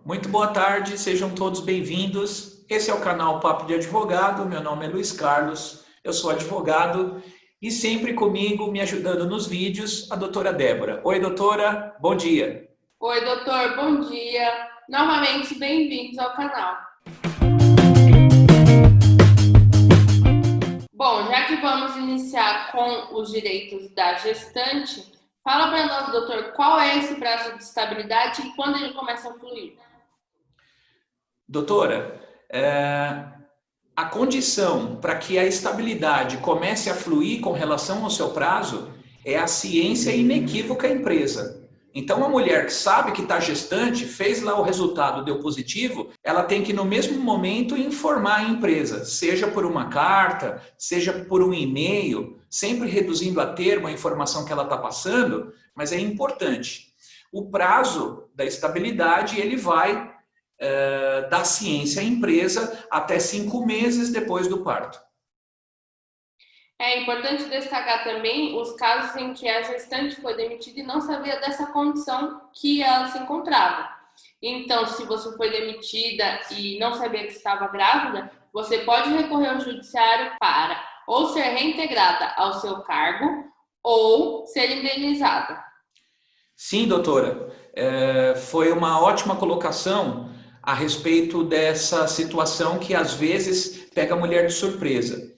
Muito boa tarde, sejam todos bem-vindos. Esse é o canal Papo de Advogado, meu nome é Luiz Carlos, eu sou advogado e sempre comigo, me ajudando nos vídeos, a doutora Débora. Oi, doutora, bom dia. Oi, doutor, bom dia. Novamente, bem-vindos ao canal. Bom, já que vamos iniciar com os direitos da gestante, fala para nós, doutor, qual é esse prazo de estabilidade e quando ele começa a fluir? Doutora, a condição para que a estabilidade comece a fluir com relação ao seu prazo é a ciência inequívoca da empresa. Então, a mulher que sabe que está gestante, fez lá o resultado, deu positivo, ela tem que, no mesmo momento, informar a empresa, seja por uma carta, seja por um e-mail, sempre reduzindo a termo a informação que ela está passando, mas é importante. O prazo da estabilidade, ele vai da ciência à empresa até 5 meses depois do parto. É importante destacar também os casos em que a gestante foi demitida e não sabia dessa condição que ela se encontrava. Então, se você foi demitida e não sabia que estava grávida, você pode recorrer ao judiciário para ou ser reintegrada ao seu cargo ou ser indenizada. Sim, doutora, foi uma ótima colocação a respeito dessa situação que às vezes pega a mulher de surpresa.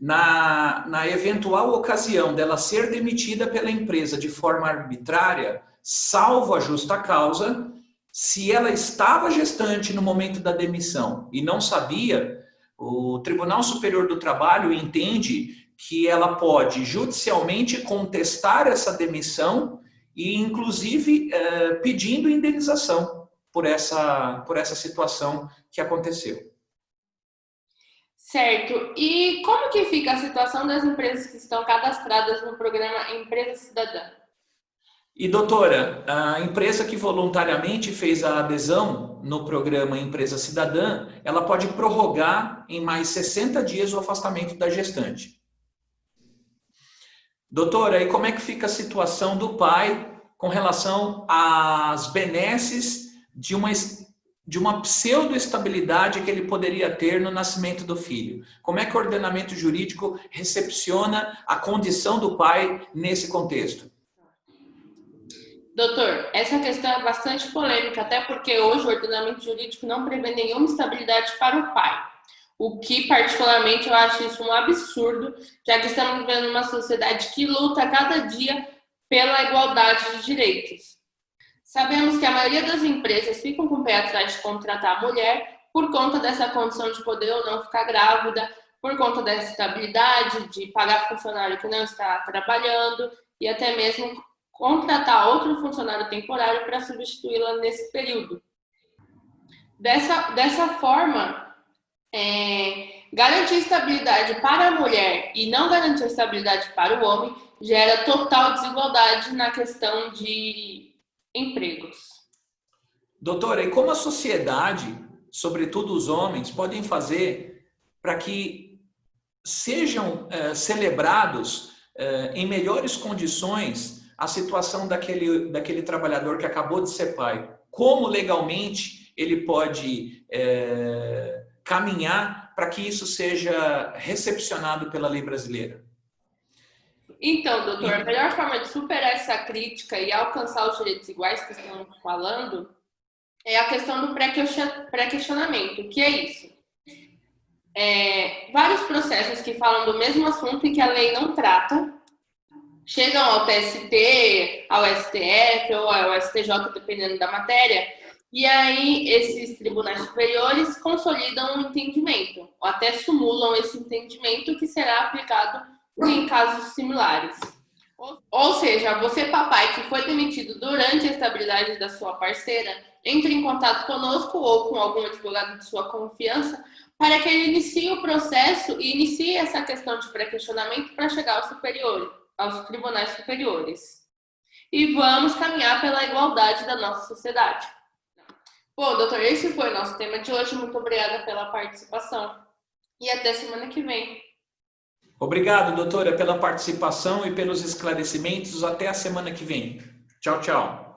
Na eventual ocasião dela ser demitida pela empresa de forma arbitrária, salvo a justa causa, se ela estava gestante no momento da demissão e não sabia, o Tribunal Superior do Trabalho entende que ela pode judicialmente contestar essa demissão e, inclusive, pedindo indenização por essa situação que aconteceu. Certo. E como que fica a situação das empresas que estão cadastradas no programa Empresa Cidadã? E, doutora, a empresa que voluntariamente fez a adesão no programa Empresa Cidadã, ela pode prorrogar em mais 60 dias o afastamento da gestante. Doutora, e como é que fica a situação do pai com relação às benesses de uma pseudo-estabilidade que ele poderia ter no nascimento do filho? Como é que o ordenamento jurídico recepciona a condição do pai nesse contexto? Doutor, essa questão é bastante polêmica, até porque hoje o ordenamento jurídico não prevê nenhuma estabilidade para o pai. O que, particularmente, eu acho isso um absurdo, já que estamos vivendo uma sociedade que luta a cada dia pela igualdade de direitos. Sabemos que a maioria das empresas ficam com o pé atrás de contratar a mulher por conta dessa condição de poder ou não ficar grávida, por conta dessa estabilidade, de pagar funcionário que não está trabalhando e até mesmo contratar outro funcionário temporário para substituí-la nesse período. Dessa forma, garantir estabilidade para a mulher e não garantir estabilidade para o homem gera total desigualdade na questão de empregos. Doutora, e como a sociedade, sobretudo os homens, podem fazer para que sejam celebrados em melhores condições a situação daquele trabalhador que acabou de ser pai? Como legalmente ele pode caminhar para que isso seja recepcionado pela lei brasileira? Então, doutor, a melhor forma de superar essa crítica e alcançar os direitos iguais que estamos falando é a questão do pré-questionamento. O que é isso? Vários processos que falam do mesmo assunto e que a lei não trata chegam ao TST, ao STF ou ao STJ, dependendo da matéria, e aí esses tribunais superiores consolidam um entendimento, ou até simulam esse entendimento que será aplicado em casos similares. Ou seja, você, papai, que foi demitido durante a estabilidade da sua parceira, entre em contato conosco ou com algum advogado de sua confiança para que ele inicie o processo e inicie essa questão de pré-questionamento para chegar aos tribunais superiores. E vamos caminhar pela igualdade da nossa sociedade. Bom, doutor, esse foi o nosso tema de hoje. Muito obrigada pela participação. E até semana que vem. Obrigado, doutora, pela participação e pelos esclarecimentos. Até a semana que vem. Tchau, tchau.